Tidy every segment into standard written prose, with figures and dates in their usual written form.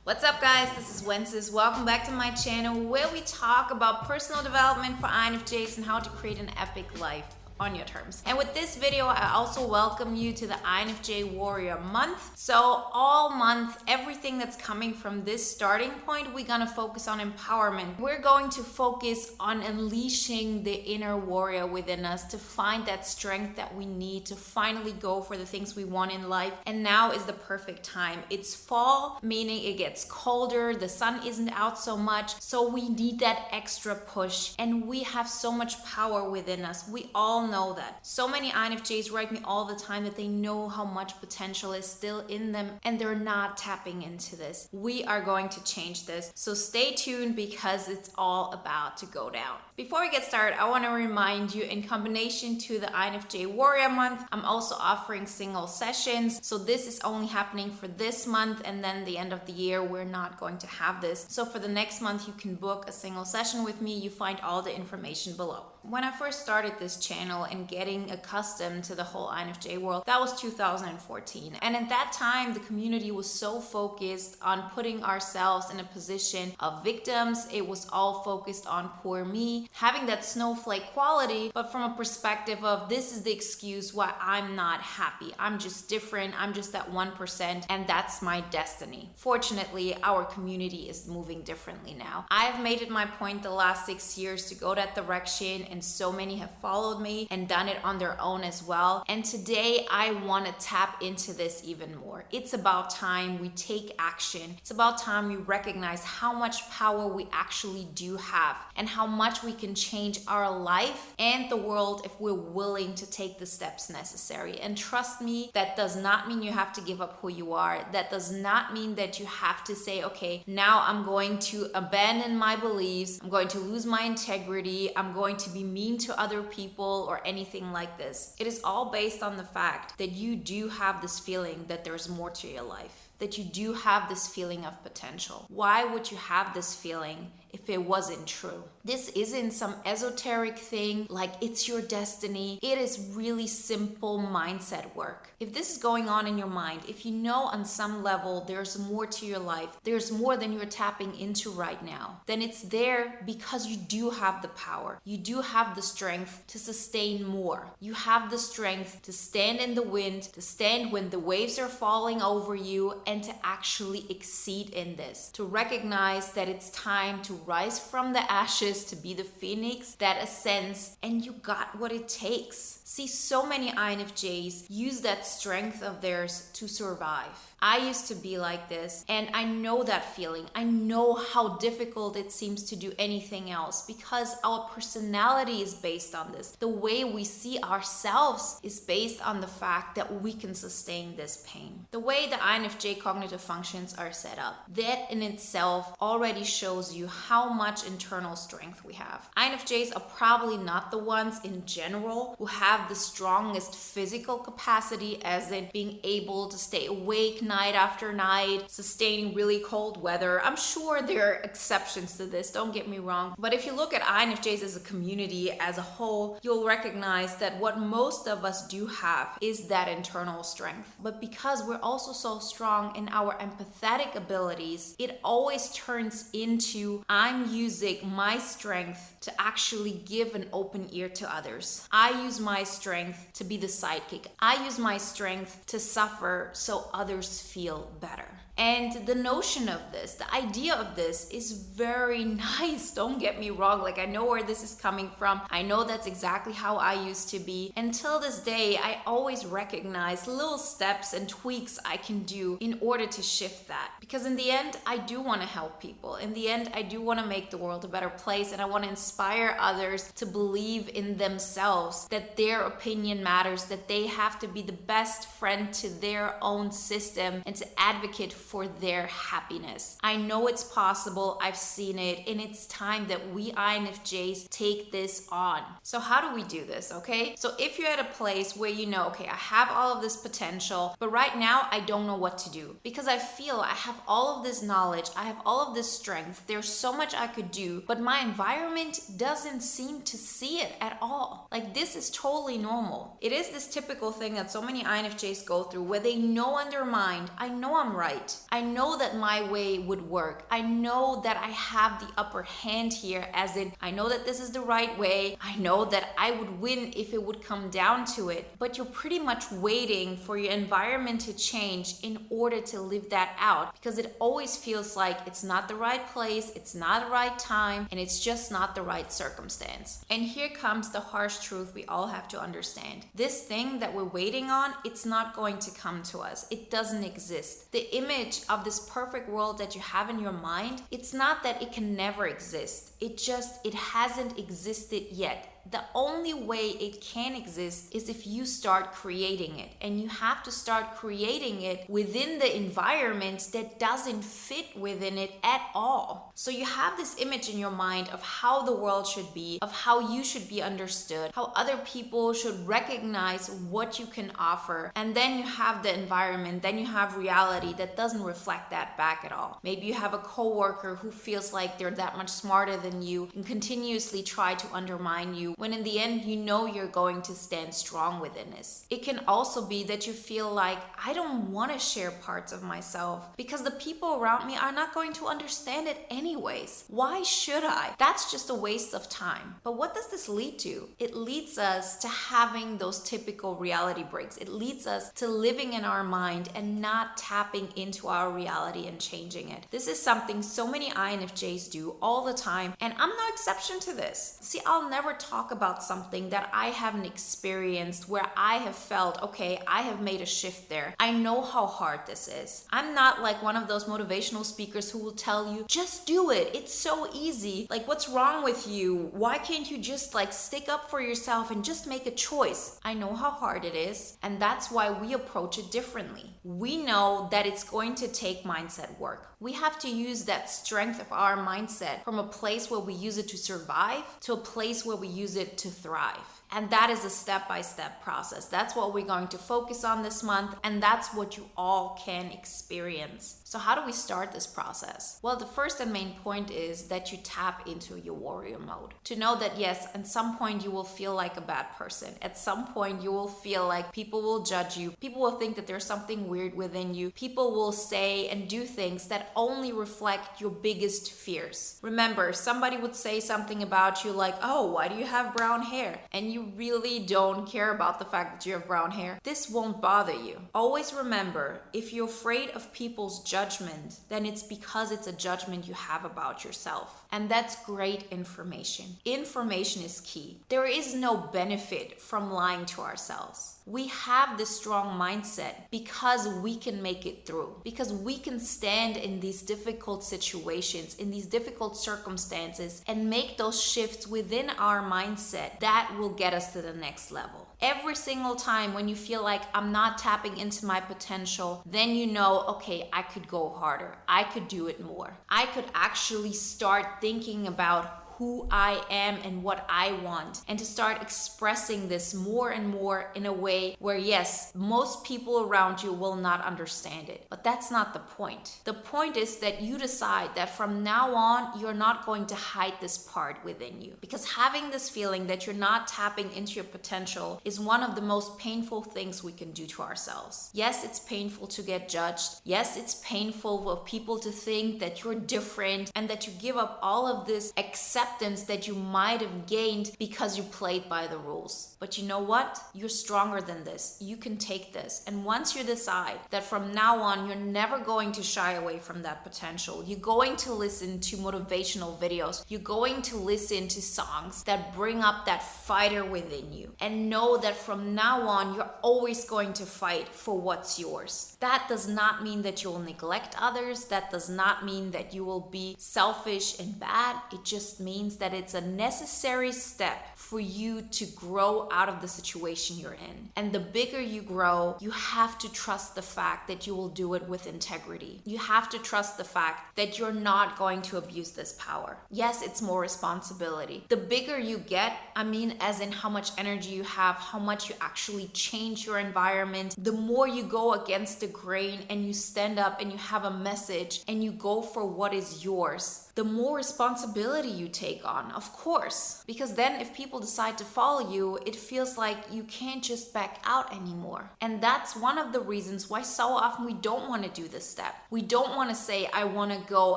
What's up, guys? This is Wenzes. Welcome back to my channel where we talk about personal development for INFJs and how to create an epic life on your terms. And with this video, I also welcome you to the INFJ Warrior month. So all month, everything that's coming from this starting point, we're gonna focus on empowerment. We're going to focus on unleashing the inner warrior within us to find that strength that we need to finally go for the things we want in life. And now is the perfect time. It's fall, meaning it gets colder, the sun isn't out so much, so we need that extra push. And we have so much power within us. We all know that. So many INFJs write me all the time that they know how much potential is still in them and they're not tapping into this. We are going to change this. So stay tuned because it's all about to go down. Before we get started, I want to remind you, in combination to the INFJ Warrior month, I'm also offering single sessions. So this is only happening for this month, and then the end of the year we're not going to have this. So for the next month you can book a single session with me. You find all the information below. When I first started this channel and getting accustomed to the whole INFJ world, that was 2014. And at that time, the community was so focused on putting ourselves in a position of victims. It was all focused on poor me, having that snowflake quality, but from a perspective of this is the excuse why I'm not happy. I'm just different. I'm just that 1%, and that's my destiny. Fortunately, our community is moving differently now. I have made it my point the last 6 years to go that direction, and so many have followed me and done it on their own as well. And today I want to tap into this even more. It's about time we take action. It's about time we recognize how much power we actually do have and how much we can change our life and the world if we're willing to take the steps necessary. And trust me, that does not mean you have to give up who you are. That does not mean that you have to say, okay, now I'm going to abandon my beliefs. I'm going to lose my integrity. I'm going to be mean to other people or anything like this. It is all based on the fact that you do have this feeling that there's more to your life, that you do have this feeling of potential. Why would you have this feeling if it wasn't true? This isn't some esoteric thing like it's your destiny. It is really simple mindset work. If this is going on in your mind, if you know on some level there's more to your life, there's more than you're tapping into right now, then it's there because you do have the power. You do have the strength to sustain more. You have the strength to stand in the wind, to stand when the waves are falling over you, and to actually exceed in this. To recognize that it's time to rise from the ashes, to be the phoenix that ascends, and you got what it takes. See, so many INFJs use that strength of theirs to survive. I used to be like this, and I know that feeling. I know how difficult it seems to do anything else because our personality is based on this. The way we see ourselves is based on the fact that we can sustain this pain. The way the INFJ cognitive functions are set up, that in itself already shows you how much internal strength we have. INFJs are probably not the ones in general who have the strongest physical capacity, as in being able to stay awake night after night, sustaining really cold weather. I'm sure there are exceptions to this, don't get me wrong. But if you look at INFJs as a community as a whole, you'll recognize that what most of us do have is that internal strength. But because we're also so strong in our empathetic abilities, it always turns into I'm using my strength to actually give an open ear to others. I use my strength to be the sidekick. I use my strength to suffer so others feel better. And the notion of this, the idea of this is very nice. Don't get me wrong. Like, I know where this is coming from. I know that's exactly how I used to be. Until this day, I always recognize little steps and tweaks I can do in order to shift that. Because in the end, I do want to help people. In the end, I do want to make the world a better place, and I want to inspire others to believe in themselves, that their opinion matters, that they have to be the best friend to their own system, and to advocate for their happiness. I know it's possible. I've seen it, and it's time that we INFJs take this on. So how do we do this, okay? So if you're at a place where you know, okay, I have all of this potential, but right now I don't know what to do because I feel I have all of this knowledge, I have all of this strength, there's so much I could do, but my environment doesn't seem to see it at all. Like, this is totally normal. It is this typical thing that so many INFJs go through where they know in their mind, I know I'm right. right. I know that my way would work. I know that I have the upper hand here, as in, I know that this is the right way. I know that I would win if it would come down to it. But you're pretty much waiting for your environment to change in order to live that out, because it always feels like it's not the right place, it's not the right time, and it's just not the right circumstance. And here comes the harsh truth we all have to understand. This thing that we're waiting on, it's not going to come to us. It doesn't exist. The image of this perfect world that you have in your mind, it's not that it can never exist. It hasn't existed yet. The only way it can exist is if you start creating it. And you have to start creating it within the environment that doesn't fit within it at all. So you have this image in your mind of how the world should be, of how you should be understood, how other people should recognize what you can offer. And then you have the environment, then you have reality that doesn't reflect that back at all. Maybe you have a coworker who feels like they're that much smarter than you and continuously try to undermine you, when in the end you know you're going to stand strong within this. It can also be that you feel like, I don't want to share parts of myself because the people around me are not going to understand it anyways. Why should I? That's just a waste of time. But what does this lead to? It leads us to having those typical reality breaks. It leads us to living in our mind and not tapping into our reality and changing it. This is something so many INFJs do all the time, and I'm no exception to this. See, I'll never talk about something that I haven't experienced where I have felt, okay, I have made a shift there. I know how hard this is. I'm not like one of those motivational speakers who will tell you, just do it. It's so easy. Like, what's wrong with you? Why can't you just like stick up for yourself and just make a choice? I know how hard it is, and that's why we approach it differently. We know that it's going to take mindset work. We have to use that strength of our mindset from a place where we use it to survive to a place where we use it to thrive. And that is a step-by-step process. That's what we're going to focus on this month, and that's what you all can experience. So how do we start this process? Well, the first and main point is that you tap into your warrior mode. To know that yes, at some point you will feel like a bad person. At some point you will feel like people will judge you. People will think that there's something weird within you. People will say and do things that only reflect your biggest fears. Remember, somebody would say something about you like, oh, why do you have brown hair? And you really don't care about the fact that you have brown hair. This won't bother you. Always remember, if you're afraid of people's judgment, then it's because it's a judgment you have about yourself. And that's great information. Information is key. There is no benefit from lying to ourselves. We have this strong mindset because we can make it through, because we can stand in these difficult situations, in these difficult circumstances, and make those shifts within our mindset that will get us to the next level. Every single time when you feel like I'm not tapping into my potential, then you know, okay, I could go harder. I could do it more. I could actually start thinking about who I am and what I want, and to start expressing this more and more in a way where, yes, most people around you will not understand it, but that's not the point. The point is that you decide that from now on, you're not going to hide this part within you, because having this feeling that you're not tapping into your potential is one of the most painful things we can do to ourselves. Yes, it's painful to get judged. Yes, it's painful for people to think that you're different and that you give up all of this acceptance that you might have gained because you played by the rules. But you know what? You're stronger than this. You can take this. And once you decide that from now on, you're never going to shy away from that potential, you're going to listen to motivational videos, you're going to listen to songs that bring up that fighter within you, and know that from now on, you're always going to fight for what's yours. That does not mean that you will neglect others. That does not mean that you will be selfish and bad. It just means that it's a necessary step for you to grow out of the situation you're in. And the bigger you grow, you have to trust the fact that you will do it with integrity. You have to trust the fact that you're not going to abuse this power. Yes, it's more responsibility. The bigger you get, as in how much energy you have, how much you actually change your environment, the more you go against the grain and you stand up and you have a message and you go for what is yours. the more responsibility you take on, of course. Because then if people decide to follow you, it feels like you can't just back out anymore. And that's one of the reasons why so often we don't want to do this step. We don't want to say, I want to go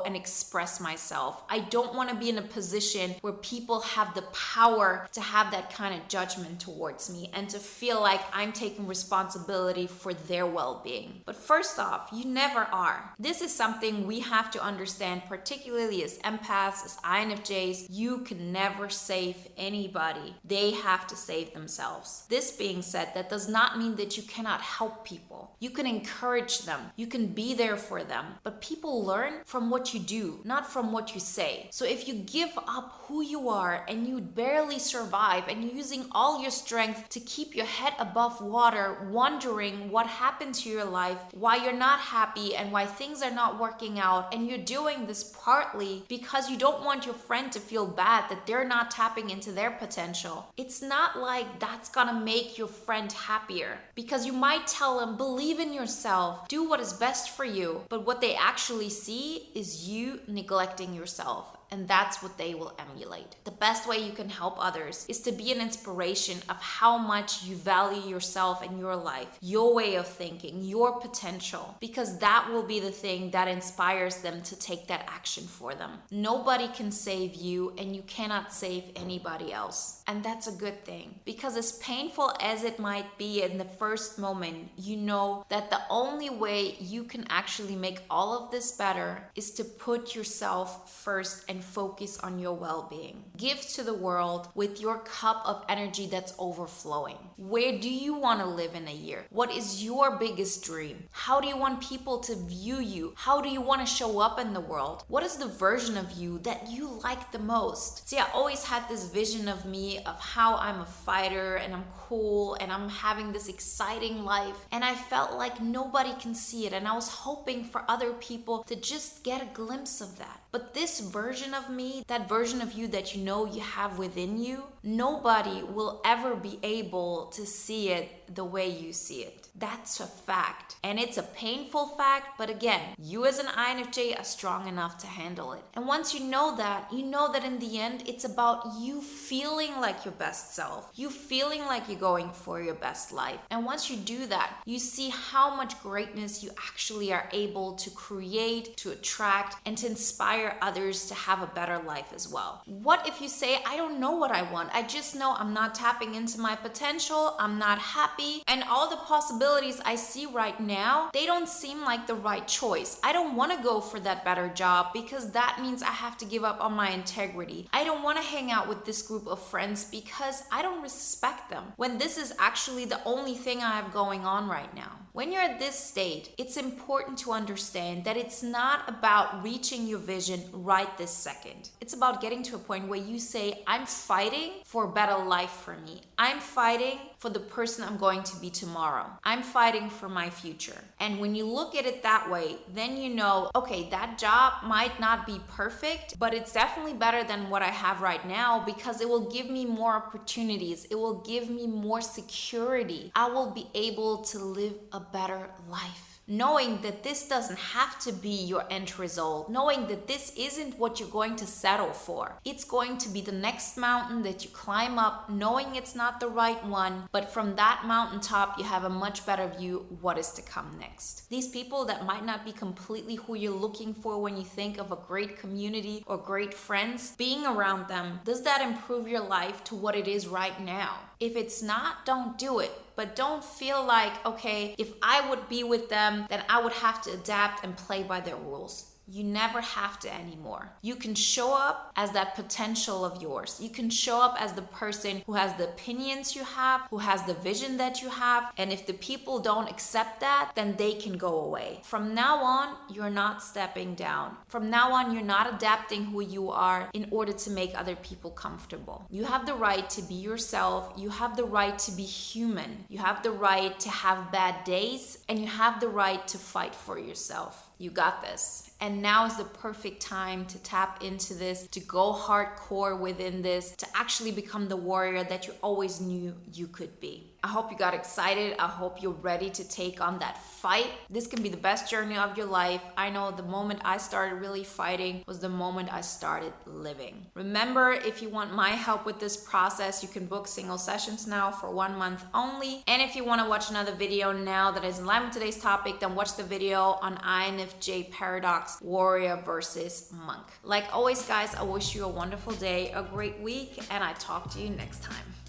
and express myself. I don't want to be in a position where people have the power to have that kind of judgment towards me and to feel like I'm taking responsibility for their well-being. But first off, you never are. This is something we have to understand, particularly as empaths, as INFJs. You can never save anybody. They have to save themselves. This being said, that does not mean that you cannot help people. You can encourage them. You can be there for them. But people learn from what you do, not from what you say. So if you give up who you are and you barely survive and you're using all your strength to keep your head above water, wondering what happened to your life, why you're not happy and why things are not working out, and you're doing this partly because you don't want your friend to feel bad that they're not tapping into their potential, it's not like that's gonna make your friend happier, because you might tell them, believe in yourself, do what is best for you, but what they actually see is you neglecting yourself. And that's what they will emulate. The best way you can help others is to be an inspiration of how much you value yourself and your life, your way of thinking, your potential, because that will be the thing that inspires them to take that action for them. Nobody can save you, and you cannot save anybody else. And that's a good thing, because as painful as it might be in the first moment, you know that the only way you can actually make all of this better is to put yourself first and focus on your well-being. Give to the world with your cup of energy that's overflowing. Where do you want to live in a year? What is your biggest dream? How do you want people to view you? How do you want to show up in the world? What is the version of you that you like the most? See, I always had this vision of me of how I'm a fighter and I'm cool and I'm having this exciting life, and I felt like nobody can see it, and I was hoping for other people to just get a glimpse of that. But this version of me, that version of you that you know you have within you, nobody will ever be able to see it the way you see it. That's a fact. And it's a painful fact, but again, you as an INFJ are strong enough to handle it. And once you know that in the end, it's about you feeling like your best self. You feeling like you're going for your best life. And once you do that, you see how much greatness you actually are able to create, to attract, and to inspire others to have a better life as well. What if you say, I don't know what I want. I just know I'm not tapping into my potential. I'm not happy. And all the possibilities I see right now, they don't seem like the right choice. I don't want to go for that better job because that means I have to give up on my integrity. I don't want to hang out with this group of friends because I don't respect them, when this is actually the only thing I have going on right now. When you're at this state, it's important to understand that it's not about reaching your vision right this second. It's about getting to a point where you say, I'm fighting for a better life for me. I'm fighting for the person I'm going to be tomorrow. I'm fighting for my future. And when you look at it that way, then you know, okay, that job might not be perfect, but it's definitely better than what I have right now, because it will give me more opportunities. It will give me more security. I will be able to live a better life. Knowing that this doesn't have to be your end result, knowing that this isn't what you're going to settle for. It's going to be the next mountain that you climb up, knowing it's not the right one, but from that mountaintop, you have a much better view what is to come next. These people that might not be completely who you're looking for when you think of a great community or great friends, being around them, does that improve your life to what it is right now? If it's not, don't do it. But don't feel like, okay, if I would be with them, then I would have to adapt and play by their rules. You never have to anymore. You can show up as that potential of yours. You can show up as the person who has the opinions you have, who has the vision that you have. And if the people don't accept that, then they can go away. From now on, you're not stepping down. From now on, you're not adapting who you are in order to make other people comfortable. You have the right to be yourself. You have the right to be human. You have the right to have bad days, and you have the right to fight for yourself. You got this. And now is the perfect time to tap into this, to go hardcore within this, to actually become the warrior that you always knew you could be. I hope you got excited. I hope you're ready to take on that fight. This can be the best journey of your life. I know the moment I started really fighting was the moment I started living. Remember, if you want my help with this process, you can book single sessions now for 1 month only. And if you want to watch another video now that is in line with today's topic, then watch the video on INFJ paradox, warrior versus monk. Like always, guys, I wish you a wonderful day, a great week, and I talk to you next time.